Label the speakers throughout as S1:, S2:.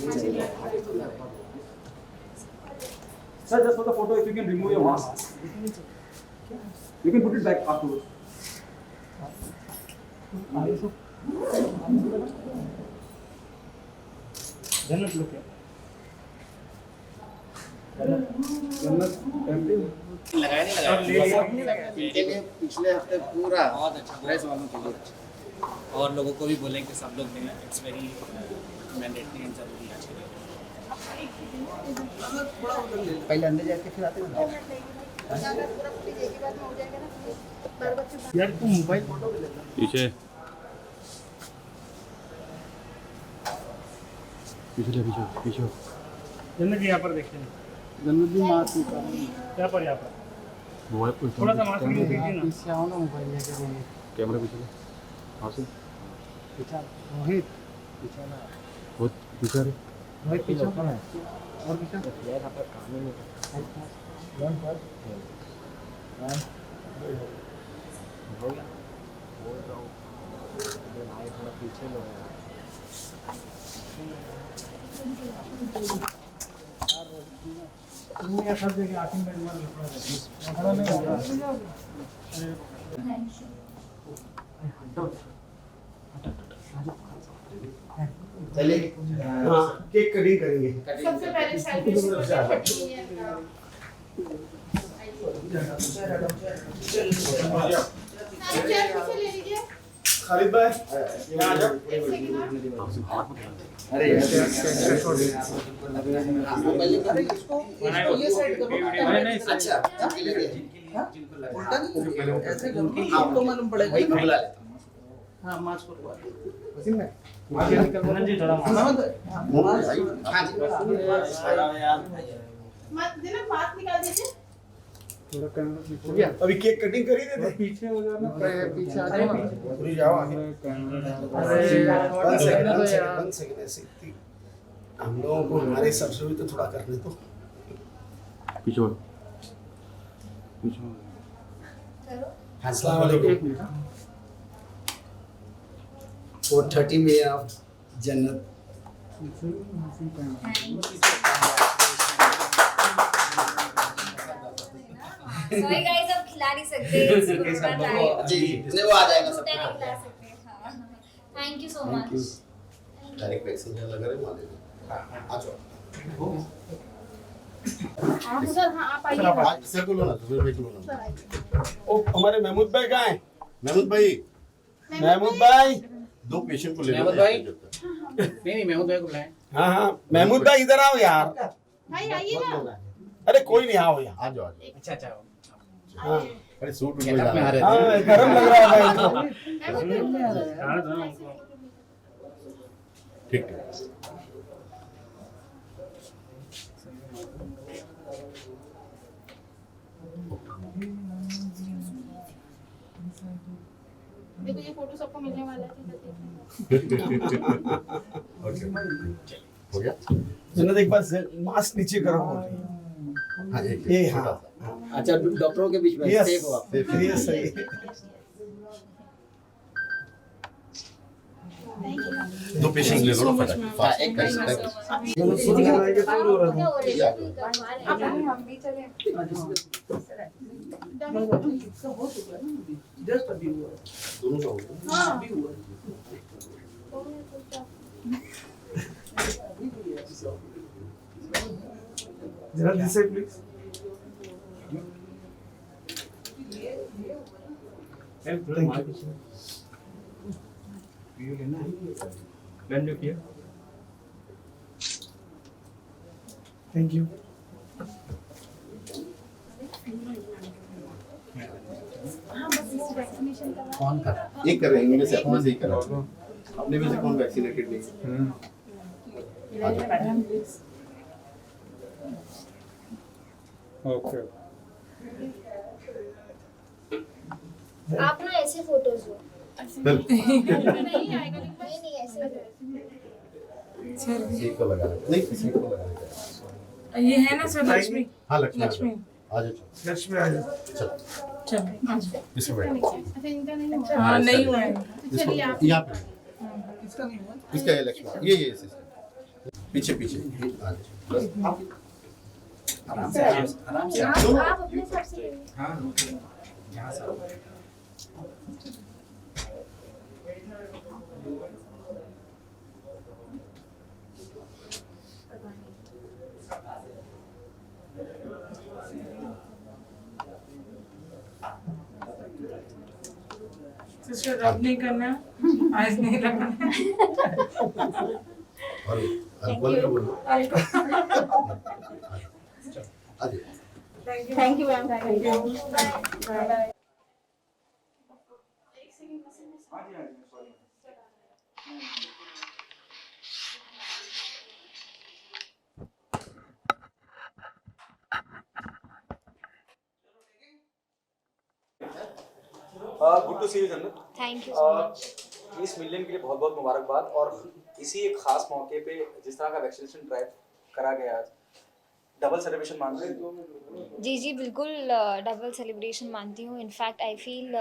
S1: Sir, just for the photo, if you can remove your mask, you can put it back afterwards. Jannat, look here. Jannat, empty.
S2: लगाया नहीं लगाया पिछले हफ्ते पूरा बहुत अच्छा प्रेस वालों के लिए और लोगों को भी बोलें कि सब लोग दें इट्स वेरी मैंडेटरी एंड जरूरी है
S3: पहले अंदर जाके फिर आते हैं यार तू मोबाइल फोटो ले लेना
S4: पीछे पीछे पीछे पीछे
S1: जन्नत जी यहाँ पर देखिए।
S3: जन्नत भी मास्क निकाल
S1: क्या पर यहाँ पर
S4: मोबाइल
S1: थोड़ा सा मास्क लीजिए ना।
S3: पीछे आओ ना मोबाइल लेके रोहित
S4: कैमरा पीछे हाँ से
S3: पीछे रोहित पीछे ना
S4: बहुत पीछे रे
S3: रोहित पीछे कौन है और पीछे यार यहाँ पर काम ही नहीं करता वन पर हो गया बोल रहा हूँ भाई थोड़ा पीछे लो यार
S1: ये सब जगह आखिर में मर खड़ा नहीं होगा।
S2: चलिए
S5: हाँ केक कटिंग करेंगे।
S6: सबसे पहले सेल्फी ले लीजिए।
S5: खालिद भाई यहाँ आ जाओ।
S2: अरे
S3: ये साइड करो
S2: अच्छा
S3: उल्टा नहीं ऐसे करो आपको मालूम पड़ेगा
S2: वही बुला लेता
S3: हाँ मास्क लगवा
S5: वसीम भाई
S1: आगे निकल जी थोड़ा
S3: हाँ
S6: मत देना मास्क निकाल दीजिए।
S1: थोड़ा कैमरा
S5: अभी केक कटिंग कर ही देते।
S1: पीछे हो जाना
S3: पीछे आ जाओ
S5: पूरी जाओ आगे। वन सेकंड ऐसे हम लोगों को हमारे हिसाब से भी तो थोड़ा करने दो।
S4: पीछे बढ़ो पीछे
S5: अस्सलाम वालेकुम। 430 में आप जन्नत
S7: सॉरी गाइस अब खिला नहीं सकते
S2: जी नहीं वो आ जाएगा सब
S7: खिला सकते हां thank you so much
S2: direct passenger लगा रहे माले आ जाओ
S6: आप उधर हाँ आप आइए।
S2: आज सर को लो ना दूसरे भाई को लो ना
S5: ओ हमारे महमूद भाई कहाँ हैं?
S2: महमूद भाई
S5: महमूद भाई
S2: दो पेशेंट को ले लो
S8: महमूद भाई नहीं महमूद भाई को बुलाएं
S5: हाँ हाँ महमूद भाई इधर आओ यार।
S6: भाई आइए ना।
S5: अरे कोई नहीं आओ यार।
S2: आ जाओ
S8: अच्छा अच्छा
S5: हाँ
S2: अरे सूट में
S8: गेटअप में आ रहे थे
S5: हाँ गरम लग रहा है भाई तो।
S2: ठीक है
S6: देखो ये फोटो सबको मिलने वाला है।
S2: ओके हो गया
S5: जन्नत एक बार मास्क नीचे करो बोल रही है।
S2: हाँ
S5: ये हाँ
S8: अच्छा डॉक्टरों के बीच में
S5: यस
S8: सेफ हो आप
S5: ये सही है।
S2: दो पेशेंट ले लो ना फटाफट हाँ एक कर सकते
S7: हम भी चले
S3: जस्ट अभी हुआ
S2: दोनों का हो गया
S6: हाँ
S3: अभी हुआ
S5: जरा this side please.
S1: Thank you. You लेना है? Bend your ear.
S5: Thank you.
S6: हाँ बस इस वैक्सीनेशन का
S2: कौन कर एक कर रहे हैं इनमें से अपने से ही कर रहा हूँ अपने में से कौन वैक्सीनेटेड नहीं
S1: ओके
S7: आप ना ऐसे फोटोज लो
S6: नहीं आएगा
S7: नहीं ऐसे
S2: सीट को लगा नहीं सीट को लगा
S9: ये है ना सर लक्ष्मी
S2: हाँ लक्ष्मी
S9: लक्ष्मी
S2: आ जाओ
S5: लक्ष्मी आ जाओ।
S2: चल इसमें बैठ
S6: अच्छा इनका नहीं हुआ।
S9: हाँ नहीं हुआ है
S6: तो चलिए आप
S2: यहाँ पे
S3: इसका नहीं हुआ
S2: इसका है लक्ष्मी ये
S3: पीछे पीछे बस आप
S2: आराम से आराम से
S7: आप अपने हिसाब से लेंगे।
S2: हाँ रुकिए यहाँ से
S9: सिस्टर रब नहीं करना, आइज नहीं लगाना।
S3: और अल्कोहल में बोलो आगे
S6: thank you ma'am, thank you. Bye.
S1: हाँ जी sorry. Good to see you Jannat.
S7: Thank you so much.
S1: 30 million के लिए बहुत बहुत मुबारकबाद। और इसी एक खास मौके पे जिस तरह का वैक्सीनेशन ड्राइव करा गया आज, डबल सेलिब्रेशन मानते हैं?
S7: जी जी बिल्कुल, डबल सेलिब्रेशन मानती हूँ। इनफैक्ट आई फील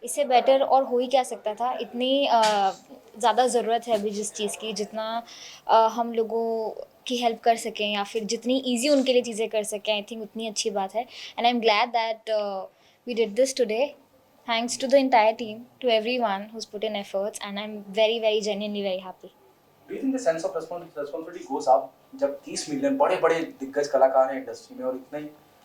S7: इससे बेटर और हो ही क्या सकता था। इतनी ज़्यादा ज़रूरत है अभी जिस चीज़ की, जितना हम लोगों की हेल्प कर सकें या फिर जितनी इजी उनके लिए चीज़ें कर सकें, आई थिंक उतनी अच्छी बात है। And I am glad that we did this today, thanks to the entire team, to everyone who's put in efforts, and I am very very genuinely very happy.
S1: Do you think the sense of responsibility goes up जब 30 million बड़े-बड़े दिग्गज कलाकार हैं industry में, और इतने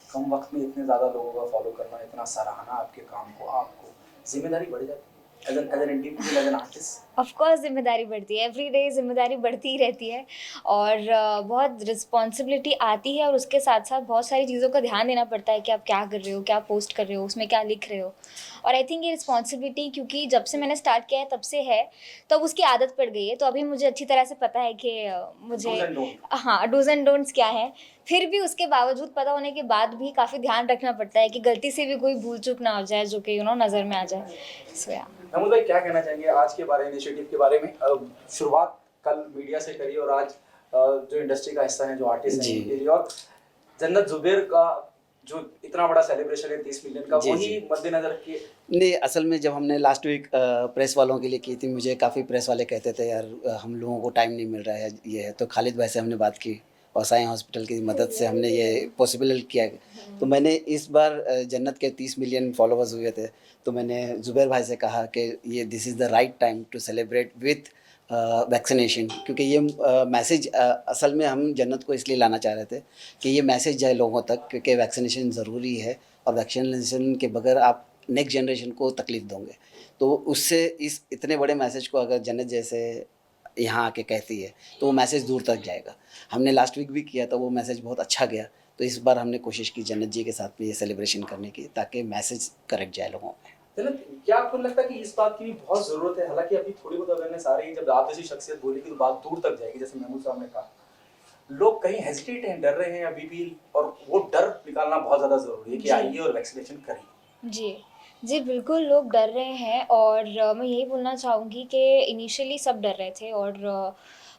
S1: कम वक्त में इतने ज़्यादा लोगों का फॉलो करना, इतना सराहना आपके काम को, आपको जिम्मेदारी बढ़ जाती है as an individual, as an artist?
S7: Of course जिम्मेदारी बढ़ती है, एवरी डे जिम्मेदारी बढ़ती ही रहती है और बहुत रिस्पॉन्सिबिलिटी आती है, और उसके साथ साथ बहुत सारी चीज़ों का ध्यान देना पड़ता है कि आप क्या कर रहे हो, क्या पोस्ट कर रहे हो, उसमें क्या लिख रहे हो। और आई थिंक ये रिस्पॉन्सिबिलिटी क्योंकि जब से मैंने स्टार्ट किया है तब से है, तो अब उसकी आदत पड़ गई है। तो अभी मुझे अच्छी तरह से पता है कि मुझे हाँ डूज एंड डोंट्स क्या है। फिर भी उसके बावजूद, पता होने के बाद भी काफ़ी ध्यान रखना पड़ता है कि गलती से भी कोई भूल चूक ना हो जाए जो कि नज़र में आ जाए। सो या
S1: महमूद भाई क्या कहना चाहेंगे आज के बारे में, इनिशिएटिव के बारे में? शुरुआत कल मीडिया से करी और आज जो इंडस्ट्री का हिस्सा है, जो आर्टिस्ट हैं उनके लिए, और जन्नत जुबैर का जो इतना बड़ा सेलिब्रेशन है 30 मिलियन का, वही मद्देनजर रखिए।
S8: नहीं, असल में जब हमने लास्ट वीक प्रेस वालों के लिए की थी, मुझे काफ़ी प्रेस वाले कहते थे यार हम लोगों को टाइम नहीं मिल रहा है, ये है। तो खालिद भाई से हमने बात की और साई हॉस्पिटल की मदद से हमने ये पॉसिबल किया। तो मैंने इस बार जन्नत के 30 मिलियन फॉलोअर्स हुए थे, तो मैंने जुबैर भाई से कहा कि ये this is the right time to celebrate with vaccination, क्योंकि ये मैसेज असल में हम जन्नत को इसलिए लाना चाह रहे थे कि ये मैसेज जाए लोगों तक, क्योंकि वैक्सीनेशन ज़रूरी है और वैक्सीनेशन के बगैर आप नेक्स्ट जनरेशन को तकलीफ़ दोगे। तो उससे इस इतने बड़े मैसेज को अगर जन्नत जैसे यहाँ आके कहती है तो वो मैसेज दूर तक जाएगा। हमने लास्ट वीक भी किया था, वो मैसेज बहुत अच्छा गया। तो इस बार हमने कोशिश की जन्नत जी के साथ में ये सेलिब्रेशन करने की, ताकि मैसेज करेक्ट जाए लोगों में।
S1: जन्नत, क्या आपको लगता है कि इस बात की भी बहुत ज़रूरत है? हालांकि अभी थोड़ी बहुत अवेयरनेस आ रही है, जब आप जैसी शख्सियत बोलेगी तो बात दूर तक जाएगी। जैसे महमूद साहब ने कहा, लोग कहीं हेजिटेट हैं, डर रहे हैं अभी भी, और वो डर निकालना बहुत ज़्यादा ज़रूरी है कि आइए और वैक्सीनेशन करिए।
S7: जी जी बिल्कुल, लोग डर रहे हैं और मैं यही बोलना चाहूँगी कि इनिशियली सब डर रहे थे, और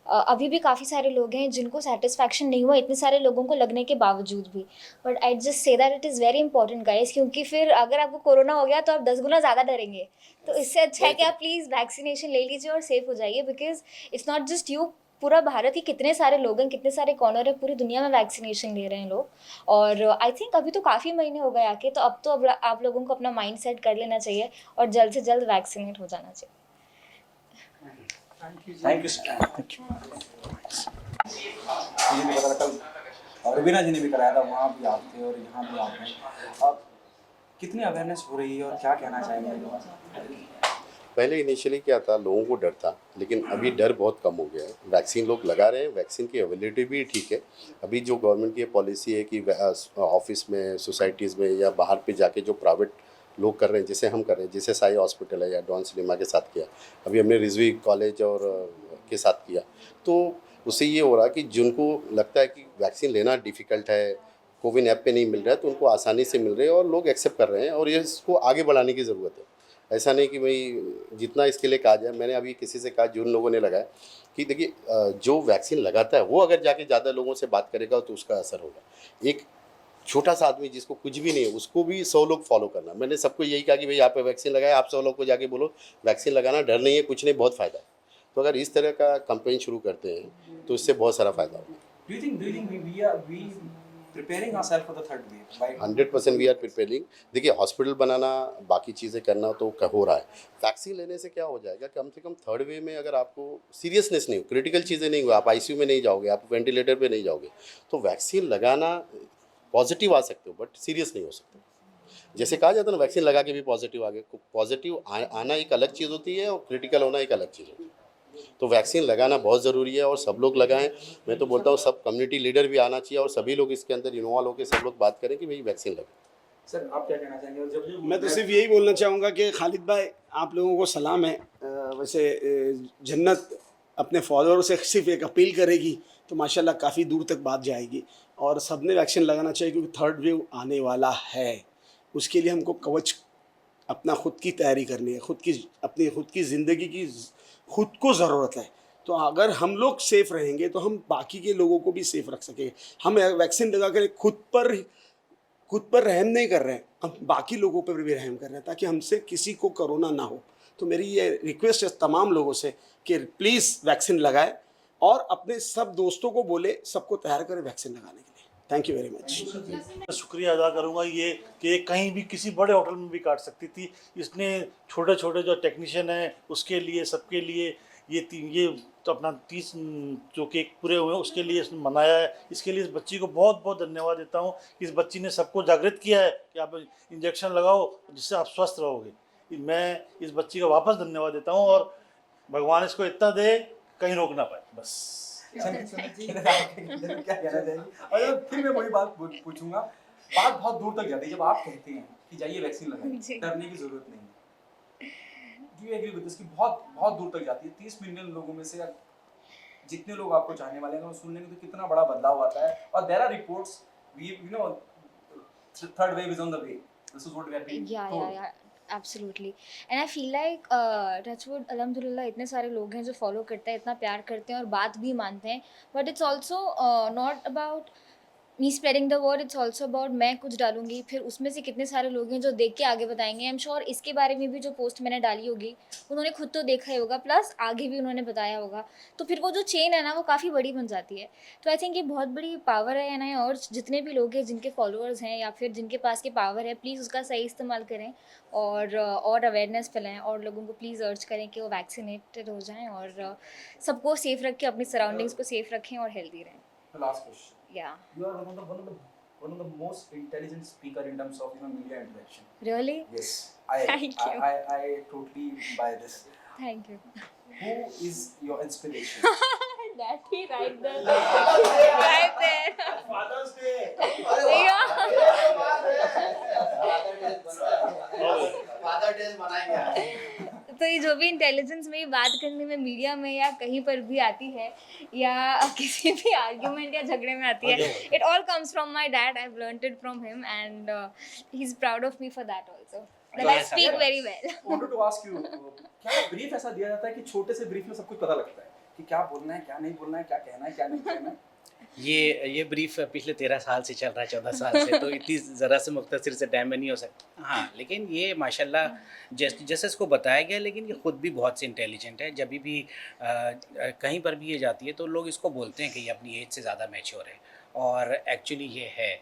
S7: अभी भी काफ़ी सारे लोग हैं जिनको सेटिस्फैक्शन नहीं हुआ इतने सारे लोगों को लगने के बावजूद भी। But I just say that it is very important guys, क्योंकि फिर अगर आपको कोरोना हो गया तो आप 10 गुना ज़्यादा डरेंगे। तो इससे अच्छा है कि आप प्लीज़ वैक्सीनेशन ले लीजिए और सेफ हो जाइए, because it's not just you, पूरा भारत ही कितने सारे लोग हैं, कितने सारे कॉर्नर है, पूरी दुनिया में वैक्सीनेशन ले रहे हैं लोग। और आई थिंक अभी तो काफ़ी महीने हो गए आके, तो अब आप लोगों को अपना माइंड सेट कर लेना चाहिए और जल्द से जल्द वैक्सीनेट हो जाना चाहिए।
S1: थैंक यू मुझे भी पता था कल, और रुबीना जी ने भी कराया था, वहाँ भी आप थे और यहाँ भी आप हैं। अब कितनी अवेयरनेस हो रही है और क्या कहना चाहेंगे?
S3: पहले इनिशियली क्या था, लोगों को डर था, लेकिन अभी डर बहुत कम हो गया है। वैक्सीन लोग लगा रहे हैं, वैक्सीन की अवेलेबिलिटी भी ठीक है। अभी जो गवर्नमेंट की पॉलिसी है कि ऑफिस में, सोसाइटीज़ में या बाहर पे जाके जो प्राइवेट लोग कर रहे हैं, जैसे हम कर रहे हैं, जैसे साई हॉस्पिटल है या डॉन सिनेमा के साथ किया, अभी हमने रिजवी कॉलेज और के साथ किया, तो उससे ये हो रहा कि जिनको लगता है कि वैक्सीन लेना डिफ़िकल्ट है, कोविन ऐप पे नहीं मिल रहा है, तो उनको आसानी से मिल रहे हैं और लोग एक्सेप्ट कर रहे हैं, और ये इसको आगे बढ़ाने की ज़रूरत है। ऐसा नहीं कि भाई जितना इसके लिए कहा जाए। मैंने अभी किसी से कहा, जिन लोगों ने लगाया, कि देखिए जो वैक्सीन लगाता है वो अगर जाके ज़्यादा लोगों से बात करेगा तो उसका असर होगा। एक छोटा सा आदमी जिसको कुछ भी नहीं है, उसको भी 100 लोग फॉलो करना। मैंने सबको यही कहा कि भाई आप वैक्सीन लगाए, आप 100 लोग को जाके बोलो वैक्सीन लगाना, डर नहीं है, कुछ नहीं, बहुत फ़ायदा है। तो अगर इस तरह का कैंपेन शुरू करते हैं तो इससे बहुत सारा फ़ायदा होगा।
S1: Do you think we preparing ourselves for the third wave? By
S3: 100% we are preparing. देखिए हॉस्पिटल बनाना, बाकी चीज़ें करना तो हो रहा है। वैक्सीन लेने से क्या हो जाएगा, कम से कम थर्ड वेव में अगर आपको सीरियसनेस नहीं हो, क्रिटिकल चीज़ें नहीं हो, आप आईसीयू में नहीं जाओगे, आप वेंटिलेटर पे नहीं जाओगे, तो वैक्सीन लगाना पॉजिटिव आ सकते हो बट सीरियस नहीं हो सकते। जैसे कहा जाता है ना, वैक्सीन लगा के भी पॉजिटिव आ गए। पॉजिटिव आना एक अलग चीज़ होती है और क्रिटिकल होना एक अलग चीज़ होती है। तो वैक्सीन लगाना बहुत ज़रूरी है और सब लोग लगाएं। मैं तो बोलता हूँ सब कम्युनिटी लीडर भी आना चाहिए और सभी लोग इसके अंदर इन्वॉल्व होकर सब लोग बात करें कि भाई वैक्सीन लगे।
S1: सर आप क्या कहना चाहेंगे? और जब
S5: मैं तो सिर्फ यही बोलना चाहूँगा कि खालिद भाई आप लोगों को सलाम है। वैसे जन्नत अपने फॉलोअर से सिर्फ एक अपील करेगी तो माशाल्लाह काफ़ी दूर तक बात जाएगी और सबने वैक्सीन लगाना चाहिए क्योंकि थर्ड वेव आने वाला है। उसके लिए हमको कवच अपना खुद की तैयारी करनी है, अपनी खुद की ज़िंदगी की खुद को ज़रूरत है। तो अगर हम लोग सेफ़ रहेंगे तो हम बाकी के लोगों को भी सेफ़ रख सकेंगे। हम वैक्सीन लगा कर खुद पर रहम नहीं कर रहे हैं, हम बाकी लोगों पर भी रहम कर रहे हैं ताकि हमसे किसी को कोरोना ना हो। तो मेरी ये रिक्वेस्ट है तमाम लोगों से कि प्लीज़ वैक्सीन लगाएं और अपने सब दोस्तों को बोले सबको तैयार करें वैक्सीन लगाने के लिए। Thank you very much.
S10: शुक्रिया अदा करूंगा ये कि कहीं भी किसी बड़े होटल में भी काट सकती थी। इसने छोटे छोटे जो टेक्नीशियन हैं उसके लिए, सबके लिए ये तो अपना 30 जो केक पूरे हुए हैं उसके लिए इसने मनाया है। इसके लिए इस बच्ची को बहुत बहुत धन्यवाद देता हूँ कि इस बच्ची ने सबको जागृत किया है कि आप इंजेक्शन लगाओ जिससे आप स्वस्थ रहोगे। मैं इस बच्ची का वापस धन्यवाद देता हूँ और भगवान इसको इतना दे कहीं रोक ना पाए। बस
S1: क्या कहना चाहेंगे? और फिर मैं वही बात पूछूंगा, बात बहुत दूर तक जाती है जब आप कहते हैं कि जाइए वैक्सीन लगाइए, डरने की जरूरत नहीं है। Do you agree with this कि बहुत बहुत दूर तक जाती है? 30 मिलियन लोगों में से जितने लोग आपको चाहने वाले हैं, सुनने में तो कितना बड़ा बदलाव आता है। और there are reports, you know, third wave is on the way. This is what we are being told.
S7: Yeah, absolutely. And I feel like touchwood alhamdulillah इतने सारे लोग हैं जो फॉलो करते हैं, इतना प्यार करते हैं और बात भी मानते हैं। But it's also not about me spreading the word, it's also about मैं कुछ डालूंगी फिर उसमें से कितने सारे लोग हैं जो देख के आगे बताएंगे। आई एम श्योर इसके बारे में भी जो पोस्ट मैंने डाली होगी उन्होंने खुद तो देखा ही होगा, प्लस आगे भी उन्होंने बताया होगा। तो फिर वो जो चेन है ना वो काफ़ी बड़ी बन जाती है। तो आई थिंक ये बहुत बड़ी पावर है ना। और जितने भी लोग हैं जिनके फॉलोअर्स हैं या फिर जिनके पास के पावर है, प्लीज़ उसका सही इस्तेमाल करें और अवेयरनेस फैलाएं और लोगों को प्लीज़ अर्ज करें कि वो वैक्सीनेटेड हो जाएं और सबको सेफ़ रखें, अपनी सराउंडिंग्स को सेफ़ रखें और हेल्दी रहें।
S1: The last question.
S7: Yeah.
S1: You are one of the most intelligent speaker in terms of media interaction.
S7: Really?
S1: Yes.
S7: Thank you.
S1: I totally buy this.
S7: Thank you.
S1: Who is your inspiration?
S7: That he right there. Right there.
S10: Father's Day.
S7: Yeah.
S8: Father day मनाएंगे।
S7: तो ये जो भी intelligence में बात करने में media में या कहीं पर भी आती है या किसी भी आर्ग्यूमेंट या झगड़े में आती है, it all comes from my dad. I have learned it from him and he is proud of me for that also, that I speak very well.
S1: Wanted to ask you, क्या brief ऐसा दिया जाता है कि छोटे से brief में सब कुछ पता लगता है कि क्या बोलना है, क्या नहीं बोलना है, क्या कहना है, क्या नहीं कहना है?
S2: ये ब्रीफ पिछले 13 साल से चल रहा है, 14 साल से, तो इतनी ज़रा से मुख्तसर से टाइम में नहीं हो सकता। हाँ, लेकिन ये माशाल्लाह जैसे इसको बताया गया, लेकिन ये ख़ुद भी बहुत से इंटेलिजेंट है। जब भी कहीं पर भी ये जाती है तो लोग इसको बोलते हैं कि ये अपनी एज से ज़्यादा मैच्योर है और एक्चुअली ये है।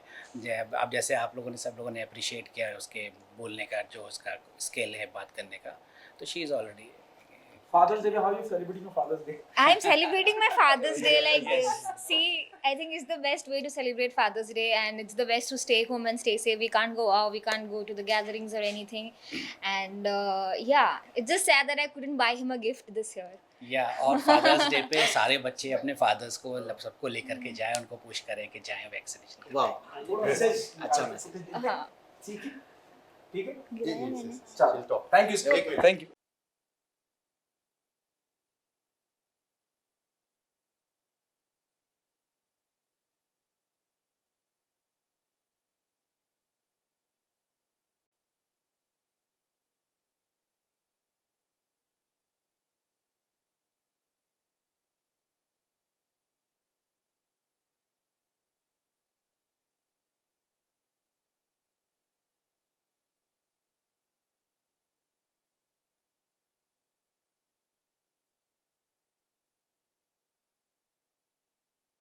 S2: अब जैसे आप लोगों ने सब लोगों ने अप्रिशिएट किया है उसके बोलने का, जो उसका स्केल है बात करने का, तो she is already.
S1: Father's Day, how are you celebrating your Father's Day?
S7: I am celebrating my Father's Day like this. See, I think it's the best way to celebrate Father's Day, and it's the best to stay home and stay safe. We can't go out, we can't go to the gatherings or anything, and yeah, it's just sad that I couldn't buy him a gift this year.
S2: और fathers day पे सारे बच्चे अपने fathers को सबको लेकर के जाएं, उनको पुश करें कि जाएं वैक्सीनेशन।
S8: वाह,
S1: मैसेज
S8: अच्छा मैसेज।
S7: हाँ,
S1: ठीक है, चलो, थैंक यू, थैंक यू।